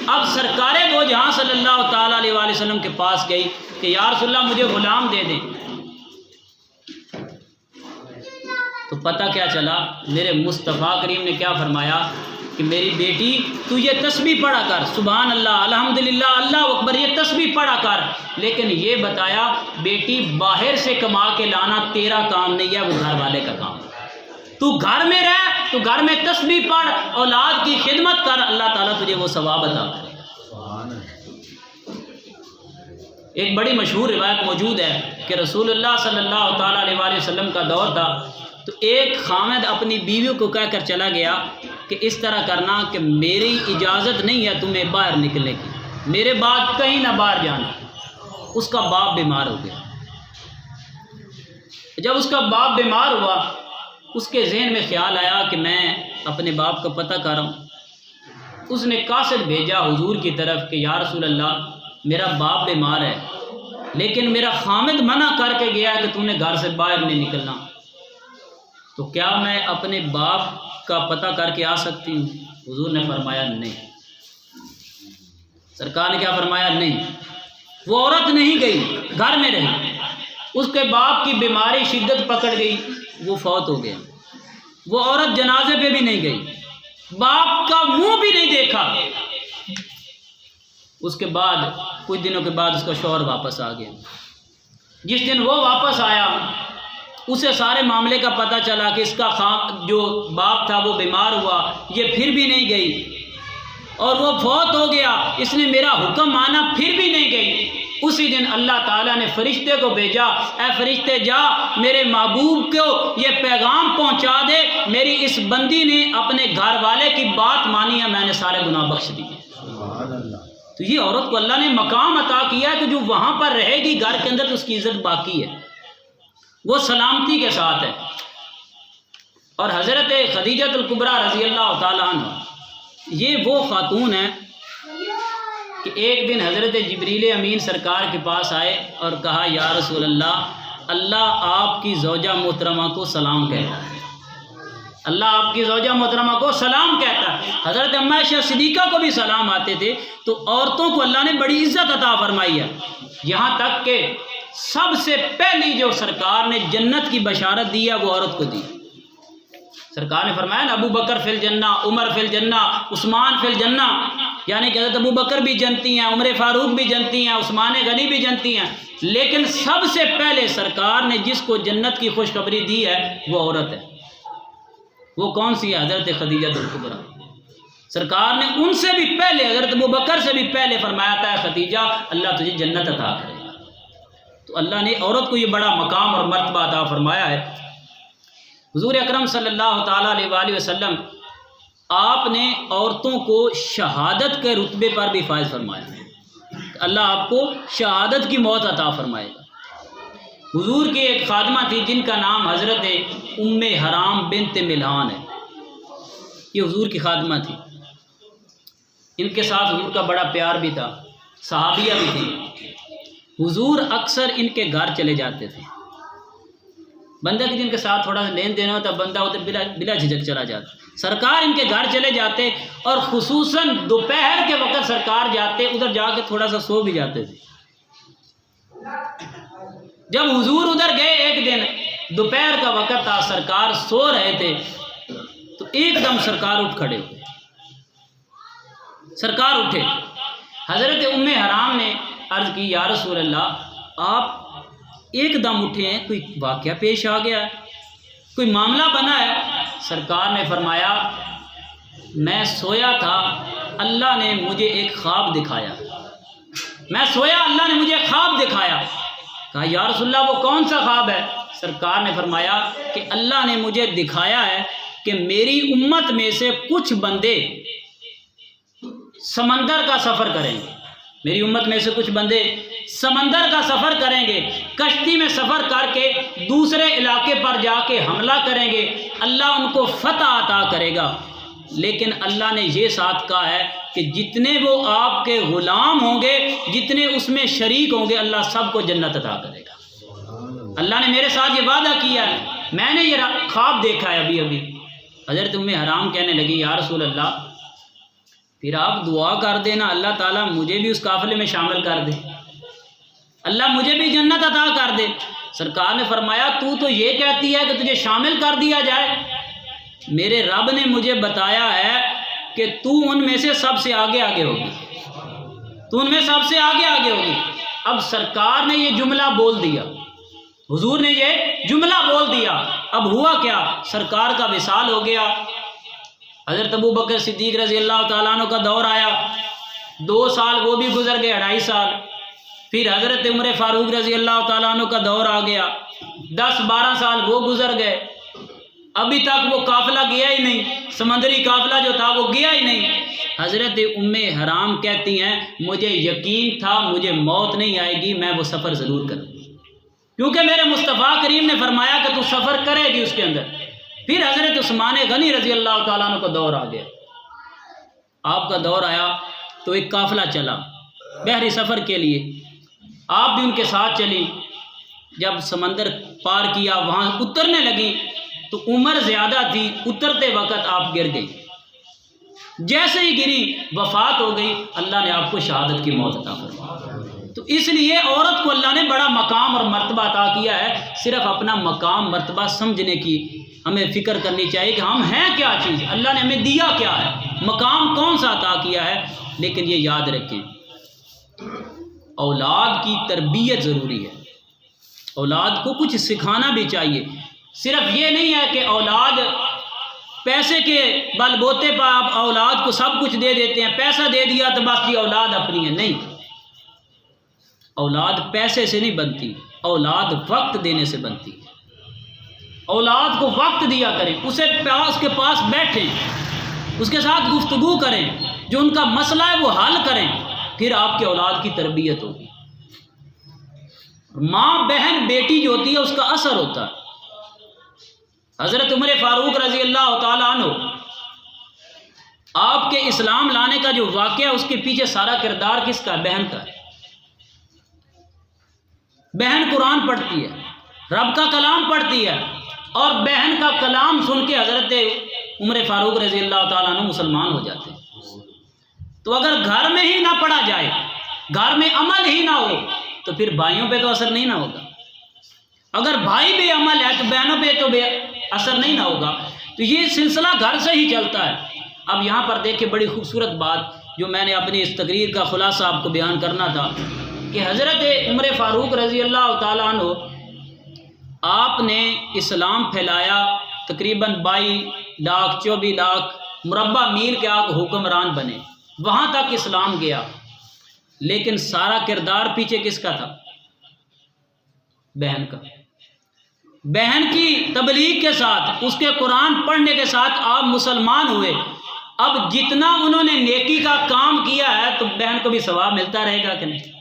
اب سرکار دو جہاں صلی اللہ تعالیٰ علیہ وآلہ وسلم کے پاس گئی کہ یا رسول اللہ مجھے غلام دے دیں، تو پتہ کیا چلا، میرے مصطفیٰ کریم نے کیا فرمایا کہ میری بیٹی تو یہ تسبیح پڑھا کر، سبحان اللہ، الحمدللہ، اللہ اکبر، یہ تسبیح پڑھا کر، لیکن یہ بتایا بیٹی باہر سے کما کے لانا تیرا کام نہیں ہے، وہ گھر والے کا کام ہے۔ تو گھر میں رہ، تو گھر میں تسبیح پڑھ، اولاد کی خدمت کر، اللہ تعالیٰ تجھے وہ ثواب عطا کرے۔ ایک بڑی مشہور روایت موجود ہے کہ رسول اللہ صلی اللہ تعالیٰ علیہ وآلہ وسلم کا دور تھا، تو ایک خامد اپنی بیوی کو کہہ کر چلا گیا کہ اس طرح کرنا کہ میری اجازت نہیں ہے تمہیں باہر نکلنے کی، میرے بعد کہیں نہ باہر جانا۔ اس کا باپ بیمار ہو گیا۔ جب اس کا باپ بیمار ہوا، اس کے ذہن میں خیال آیا کہ میں اپنے باپ کا پتہ کر رہا ہوں۔ اس نے قاصد بھیجا حضور کی طرف کہ یا رسول اللہ میرا باپ بیمار ہے، لیکن میرا خامد منع کر کے گیا کہ تو نے گھر سے باہر نہیں نکلنا، تو کیا میں اپنے باپ کا پتہ کر کے آ سکتی ہوں؟ حضور نے فرمایا نہیں۔ سرکار نے کیا فرمایا؟ نہیں۔ وہ عورت نہیں گئی، گھر میں رہی۔ اس کے باپ کی بیماری شدت پکڑ گئی، وہ فوت ہو گیا۔ وہ عورت جنازے پہ بھی نہیں گئی، باپ کا منہ بھی نہیں دیکھا۔ اس کے بعد کچھ دنوں کے بعد اس کا شوہر واپس آ گیا۔ جس دن وہ واپس آیا، اسے سارے معاملے کا پتہ چلا کہ اس کا جو باپ تھا وہ بیمار ہوا، یہ پھر بھی نہیں گئی اور وہ فوت ہو گیا، اس نے میرا حکم مانا پھر بھی نہیں گئی۔ اسی دن اللہ تعالیٰ نے فرشتے کو بھیجا، اے فرشتے جا میرے محبوب کو یہ پیغام پہنچا دے، میری اس بندی نے اپنے گھر والے کی بات مانی ہے، میں نے سارے گناہ بخش دیے۔ تو یہ عورت کو اللہ نے مقام عطا کیا ہے کہ جو وہاں پر رہے گی گھر کے اندر تو اس کی عزت باقی ہے، وہ سلامتی کے ساتھ ہے۔ اور حضرت خدیجہ الکبریٰ رضی اللہ تعالیٰ عنہ، یہ وہ خاتون ہیں کہ ایک دن حضرت جبریل امین سرکار کے پاس آئے اور کہا یا رسول اللہ، اللہ آپ کی زوجہ محترمہ کو سلام کہتا ہے، اللہ آپ کی زوجہ محترمہ کو سلام کہتا ہے۔ حضرت اماں عائشہ صدیقہ کو بھی سلام آتے تھے۔ تو عورتوں کو اللہ نے بڑی عزت عطا فرمائی ہے، یہاں تک کہ سب سے پہلی جو سرکار نے جنت کی بشارت دی ہے وہ عورت کو دی۔ سرکار نے فرمایا نا ابو بکر فی الجنہ، عمر فی الجنہ، عثمان فی الجنہ، یعنی کہ حضرت ابو بکر بھی جنتی ہیں، عمر فاروق بھی جنتی ہیں، عثمان غنی بھی جنتی ہیں، لیکن سب سے پہلے سرکار نے جس کو جنت کی خوشخبری دی ہے وہ عورت ہے۔ وہ کون سی ہے؟ حضرت خدیجہ الکبریٰ۔ سرکار نے ان سے بھی پہلے، حضرت ابو بکر سے بھی پہلے فرمایا تھا خدیجہ اللہ تجھے جنت عطا کرے گا۔ تو اللہ نے عورت کو یہ بڑا مقام اور مرتبہ عطا فرمایا ہے۔ حضور اکرم صلی اللہ تعالیٰ علیہ وآلہ وسلم آپ نے عورتوں کو شہادت کے رتبے پر بھی فائز فرمایا ہے، اللہ آپ کو شہادت کی موت عطا فرمائے گا۔ حضور کی ایک خادمہ تھی جن کا نام حضرت ام حرام بنت ملحان ہے، یہ حضور کی خادمہ تھی۔ ان کے ساتھ حضور کا بڑا پیار بھی تھا، صحابیہ بھی تھی۔ حضور اکثر ان کے گھر چلے جاتے تھے. بندہ کی جن کے ساتھ تھوڑا سا لین دین ہوتا بندہ ادھر بلا جھجک چلا جاتا. سرکار ان کے گھر چلے جاتے اور خصوصاً دوپہر کے وقت سرکار جاتے, ادھر جا کے تھوڑا سا سو بھی جاتے تھے. جب حضور ادھر گئے ایک دن دوپہر کا وقت تھا, سرکار سو رہے تھے, تو ایک دم سرکار اٹھ کھڑے ہوئے. سرکار اٹھے. حضرت ام حرام نے عرض کی یا رسول اللہ, آپ ایک دم اٹھے ہیں, کوئی واقعہ پیش آ گیا ہے, کوئی معاملہ بنا ہے؟ سرکار نے فرمایا میں سویا تھا, اللہ نے مجھے ایک خواب دکھایا. میں سویا, اللہ نے مجھے خواب دکھایا. کہا یا رسول اللہ وہ کون سا خواب ہے؟ سرکار نے فرمایا کہ اللہ نے مجھے دکھایا ہے کہ میری امت میں سے کچھ بندے سمندر کا سفر کریں گے. میری امت میں سے کچھ بندے سمندر کا سفر کریں گے, کشتی میں سفر کر کے دوسرے علاقے پر جا کے حملہ کریں گے, اللہ ان کو فتح عطا کرے گا. لیکن اللہ نے یہ ساتھ کہا ہے کہ جتنے وہ آپ کے غلام ہوں گے, جتنے اس میں شریک ہوں گے, اللہ سب کو جنت عطا کرے گا. اللہ نے میرے ساتھ یہ وعدہ کیا ہے, میں نے یہ خواب دیکھا ہے ابھی ابھی. حضرت ام حرام کہنے لگی یا رسول اللہ پھر آپ دعا کر دینا اللہ تعالیٰ مجھے بھی اس قافلے میں شامل کر دے, اللہ مجھے بھی جنت عطا کر دے. سرکار نے فرمایا تو یہ کہتی ہے کہ تجھے شامل کر دیا جائے, میرے رب نے مجھے بتایا ہے کہ تو ان میں سے سب سے آگے آگے ہوگی, تو ان میں سب سے آگے آگے ہوگی. اب سرکار نے یہ جملہ بول دیا, حضور نے یہ جملہ بول دیا. اب ہوا کیا, سرکار کا وصال ہو گیا. حضرت ابو بکر صدیق رضی اللہ تعالیٰ عنہ کا دور آیا, 2 سال وہ بھی گزر گئے, 2.5 سال. پھر حضرت عمر فاروق رضی اللہ تعالیٰ عنہ کا دور آ گیا, 10-12 سال وہ گزر گئے. ابھی تک وہ قافلہ گیا ہی نہیں, سمندری قافلہ جو تھا وہ گیا ہی نہیں. حضرت ام حرام کہتی ہیں مجھے یقین تھا مجھے موت نہیں آئے گی, میں وہ سفر ضرور کروں گی, کیونکہ میرے مصطفیٰ کریم نے فرمایا کہ تو سفر کرے گی اس کے اندر. پھر حضرت عثمان غنی رضی اللہ تعالیٰ عنہ کا دور آ گیا. آپ کا دور آیا تو ایک قافلہ چلا بحری سفر کے لیے, آپ بھی ان کے ساتھ چلی. جب سمندر پار کیا وہاں اترنے لگی تو عمر زیادہ تھی, اترتے وقت آپ گر گئی. جیسے ہی گری وفات ہو گئی, اللہ نے آپ کو شہادت کی موت عطا فرمائی. تو اس لیے عورت کو اللہ نے بڑا مقام اور مرتبہ عطا کیا ہے. صرف اپنا مقام مرتبہ سمجھنے کی ہمیں فکر کرنی چاہیے کہ ہم ہیں کیا چیز, اللہ نے ہمیں دیا کیا ہے, مقام کون سا عطا کیا ہے. لیکن یہ یاد رکھیں اولاد کی تربیت ضروری ہے, اولاد کو کچھ سکھانا بھی چاہیے. صرف یہ نہیں ہے کہ اولاد پیسے کے بل بوتے پر آپ اولاد کو سب کچھ دے دیتے ہیں, پیسہ دے دیا تو بس یہ اولاد اپنی ہے. نہیں, اولاد پیسے سے نہیں بنتی, اولاد وقت دینے سے بنتی ہے. اولاد کو وقت دیا کریں, اس کے پاس بیٹھیں, اس کے ساتھ گفتگو کریں, جو ان کا مسئلہ ہے وہ حل کریں, پھر آپ کے اولاد کی تربیت ہوگی. ماں بہن بیٹی جو ہوتی ہے اس کا اثر ہوتا ہے. حضرت عمر فاروق رضی اللہ تعالیٰ عنہ آپ کے اسلام لانے کا جو واقعہ اس کے پیچھے سارا کردار کس کا ہے؟ بہن کا ہے. بہن قرآن پڑھتی ہے, رب کا کلام پڑھتی ہے, اور بہن کا کلام سن کے حضرت عمر فاروق رضی اللہ تعالیٰ عنہ مسلمان ہو جاتے ہیں. تو اگر گھر میں ہی نہ پڑھا جائے, گھر میں عمل ہی نہ ہو, تو پھر بھائیوں پہ تو اثر نہیں نہ ہوگا. اگر بھائی بے عمل ہے تو بہنوں پہ تو بے اثر نہیں نہ ہوگا. تو یہ سلسلہ گھر سے ہی چلتا ہے. اب یہاں پر دیکھیں بڑی خوبصورت بات جو میں نے اپنی اس تقریر کا خلاصہ آپ کو بیان کرنا تھا کہ حضرت عمر فاروق رضی اللہ تعالیٰ عنہ آپ نے اسلام پھیلایا, تقریباً 22 لاکھ 24 لاکھ مربع میل کے آپ حکمران بنے, وہاں تک اسلام گیا. لیکن سارا کردار پیچھے کس کا تھا؟ بہن کا. بہن کی تبلیغ کے ساتھ, اس کے قرآن پڑھنے کے ساتھ آپ مسلمان ہوئے. اب جتنا انہوں نے نیکی کا کام کیا ہے تو بہن کو بھی ثواب ملتا رہے گا کہ نہیں؟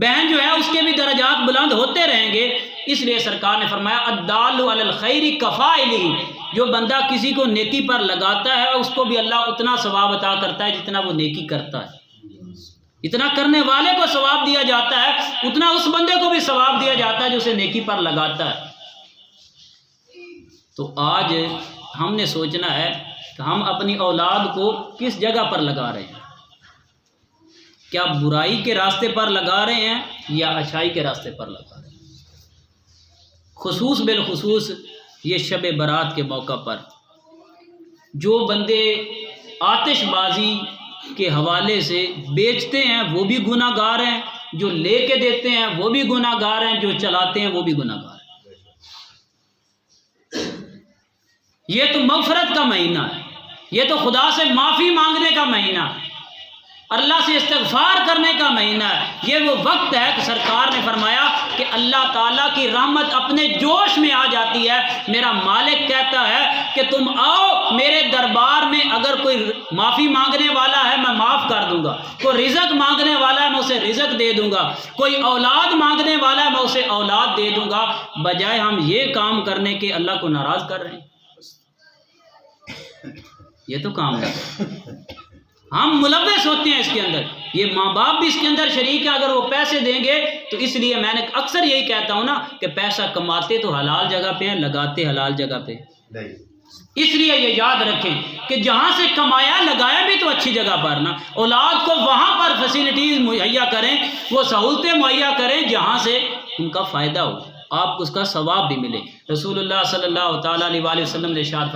بہن جو ہے اس کے بھی درجات بلند ہوتے رہیں گے. اس لیے سرکار نے فرمایا الدال علی الخیر کفاعلہ, جو بندہ کسی کو نیکی پر لگاتا ہے اس کو بھی اللہ اتنا ثواب عطا کرتا ہے جتنا وہ نیکی کرتا ہے. اتنا کرنے والے کو ثواب دیا جاتا ہے، اتنا اس بندے کو بھی ثواب دیا جاتا ہے جو اسے نیکی پر لگاتا ہے۔ تو آج ہم نے سوچنا ہے کہ ہم اپنی اولاد کو کس جگہ پر لگا رہے ہیں، کیا برائی کے راستے پر لگا رہے ہیں یا اچھائی کے راستے پر لگا رہے ہیں۔ خصوص بالخصوص یہ شب برات کے موقع پر جو بندے آتش بازی کے حوالے سے بیچتے ہیں وہ بھی گناہ گار ہیں، جو لے کے دیتے ہیں وہ بھی گناہ گار ہیں، جو چلاتے ہیں وہ بھی گناہ گار ہیں۔ یہ تو مغفرت کا مہینہ ہے، یہ تو خدا سے معافی مانگنے کا مہینہ ہے، اللہ سے استغفار کرنے کا مہینہ ہے۔ یہ وہ وقت ہے کہ سرکار نے فرمایا کہ اللہ تعالیٰ کی رحمت اپنے جوش میں آ جاتی ہے۔ میرا مالک کہتا ہے کہ تم آؤ میرے دربار میں، اگر کوئی معافی مانگنے والا ہے میں معاف کر دوں گا، کوئی رزق مانگنے والا ہے میں اسے رزق دے دوں گا، کوئی اولاد مانگنے والا ہے میں اسے اولاد دے دوں گا، بجائے ہم یہ کام کرنے کے اللہ کو ناراض کر رہے ہیں۔ یہ تو کام ہے، ہم ملوث ہوتے ہیں اس کے اندر، یہ ماں باپ بھی اس کے اندر شریک ہے۔ اگر وہ پیسے دیں گے تو اس لیے میں نے اکثر یہی کہتا ہوں نا کہ پیسہ کماتے تو حلال جگہ پہ ہیں، لگاتے حلال جگہ پہ۔ اس لیے یہ یاد رکھیں کہ جہاں سے کمایا لگایا بھی تو اچھی جگہ پر نا، اولاد کو وہاں پر فیسلٹیز مہیا کریں، وہ سہولتیں مہیا کریں جہاں سے ان کا فائدہ ہو، آپ کو اس کا ثواب بھی ملے۔ رسول اللہ صلی اللہ تعالیٰ علیہ وآلہ وسلم نے ارشاد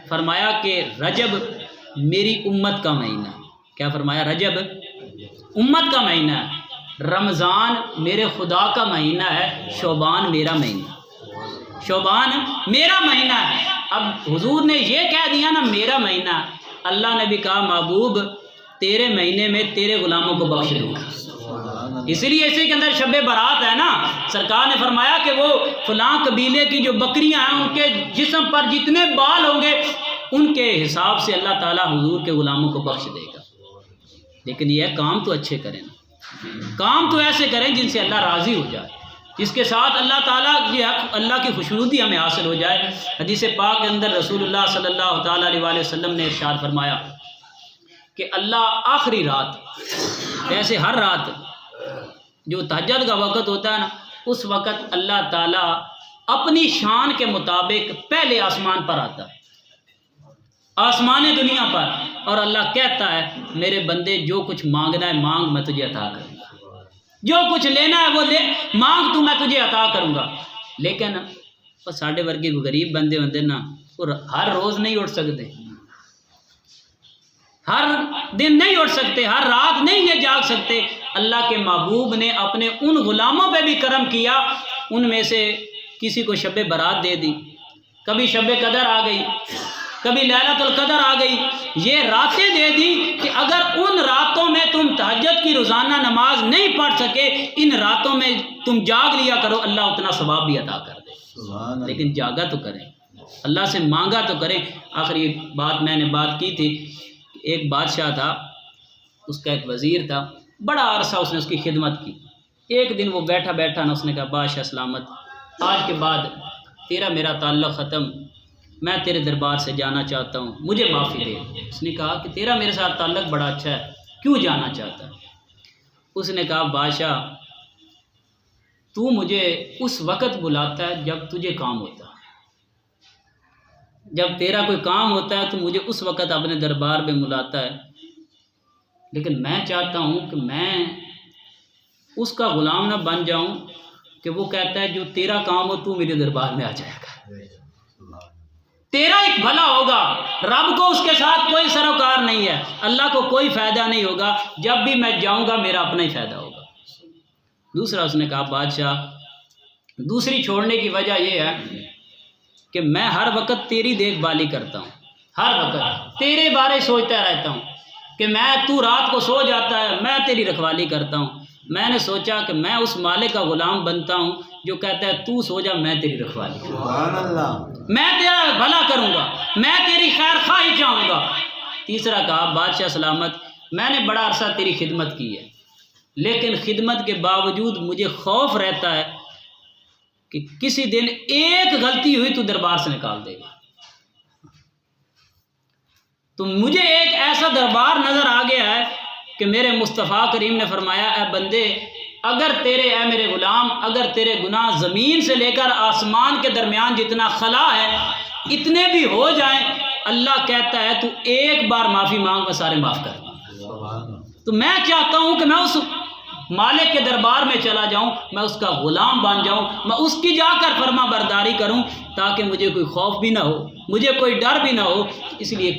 فرمایا کہ رجب میری امت کا مہینہ، کیا فرمایا؟ رجب امت کا مہینہ ہے، رمضان میرے خدا کا مہینہ ہے، شعبان میرا مہینہ، شعبان میرا مہینہ ہے۔ اب حضور نے یہ کہہ دیا نا میرا مہینہ، اللہ نے بھی کہا محبوب تیرے مہینے میں تیرے غلاموں کو بخش دوں گا، اس لیے اسی کے اندر شب برات ہے نا۔ سرکار نے فرمایا کہ وہ فلاں قبیلے کی جو بکریاں ہیں ان کے جسم پر جتنے بال ہوں گے ان کے حساب سے اللہ تعالیٰ حضور کے غلاموں کو بخش دے گا۔ لیکن یہ کام تو اچھے کریں نا، کام تو ایسے کریں جن سے اللہ راضی ہو جائے، جس کے ساتھ اللہ تعالیٰ کی اللہ کی خوشنودی ہمیں حاصل ہو جائے۔ حدیث پاک کے اندر رسول اللہ صلی اللہ تعالیٰ علیہ وآلہ وسلم نے ارشاد فرمایا کہ اللہ آخری رات، ایسے ہر رات جو تہجد کا وقت ہوتا ہے نا، اس وقت اللہ تعالیٰ اپنی شان کے مطابق پہلے آسمان پر آتا ہے، آسمان دنیا پر، اور اللہ کہتا ہے میرے بندے جو کچھ مانگنا ہے مانگ، میں تجھے عطا کروں گا، جو کچھ لینا ہے وہ لے، مانگ تو میں تجھے عطا کروں گا۔ لیکن ساڈے ورگے غریب بندے ہوندے نا، وہ ہر روز نہیں اٹھ سکتے، ہر دن نہیں اٹھ سکتے، ہر رات نہیں یہ جاگ سکتے۔ اللہ کے محبوب نے اپنے ان غلاموں پہ بھی کرم کیا، ان میں سے کسی کو شب برات دے دی، کبھی شب قدر آ گئی، کبھی لیلۃ القدر آ گئی، یہ راتیں دے دی کہ اگر ان راتوں میں تم تہجد کی روزانہ نماز نہیں پڑھ سکے، ان راتوں میں تم جاگ لیا کرو، اللہ اتنا ثواب بھی عطا کر دے۔ لیکن جاگا تو کریں، اللہ سے مانگا تو کریں۔ آخری بات میں نے بات کی تھی، ایک بادشاہ تھا، اس کا ایک وزیر تھا، بڑا عرصہ اس نے اس کی خدمت کی۔ ایک دن وہ بیٹھا نا، اس نے کہا بادشاہ سلامت، آج کے بعد تیرا میرا تعلق ختم، میں تیرے دربار سے جانا چاہتا ہوں، مجھے معافی دے۔ اس نے کہا کہ تیرا میرے ساتھ تعلق بڑا اچھا ہے، کیوں جانا چاہتا ہے؟ اس نے کہا بادشاہ تو مجھے اس وقت بلاتا ہے جب تجھے کام ہوتا ہے، جب تیرا کوئی کام ہوتا ہے تو مجھے اس وقت اپنے دربار میں بلاتا ہے، لیکن میں چاہتا ہوں کہ میں اس کا غلام نہ بن جاؤں کہ وہ کہتا ہے جو تیرا کام ہو تو میرے دربار میں آ جائے گا، تیرا ایک بھلا ہوگا، رب کو اس کے ساتھ کوئی سروکار نہیں ہے، اللہ کو کوئی فائدہ نہیں ہوگا، جب بھی میں جاؤں گا میرا اپنا ہی فائدہ ہوگا۔ دوسرا اس نے کہا بادشاہ دوسری چھوڑنے کی وجہ یہ ہے کہ میں ہر وقت تیری دیکھ بھالی کرتا ہوں، ہر وقت تیرے بارے سوچتا رہتا ہوں کہ تو رات کو سو جاتا ہے میں تیری رکھوالی کرتا ہوں، میں نے سوچا کہ میں اس مالک کا غلام بنتا ہوں جو کہتا ہے تو سو جا میں تیری رکھوالی کروں گا، میں تیرا بھلا کروں گا، میں تیری خیر خواہی چاہوں گا۔ تیسرا کہا بادشاہ سلامت میں نے بڑا عرصہ تیری خدمت کی ہے، لیکن خدمت کے باوجود مجھے خوف رہتا ہے کہ کسی دن ایک غلطی ہوئی تو دربار سے نکال دے گا، تو مجھے ایک ایسا دربار نظر آ گیا ہے کہ میرے مصطفیٰ کریم نے فرمایا اے بندے اگر اے میرے غلام اگر تیرے گناہ زمین سے لے کر آسمان کے درمیان جتنا خلا ہے اتنے بھی ہو جائیں، اللہ کہتا ہے تو ایک بار معافی مانگ میں سارے معاف کر دوں۔ تو میں چاہتا ہوں کہ میں اس مالک کے دربار میں چلا جاؤں، میں اس کا غلام بن جاؤں، میں اس کی جا کر فرما برداری کروں تاکہ مجھے کوئی خوف بھی نہ ہو، مجھے کوئی ڈر بھی نہ ہو۔ اس لیے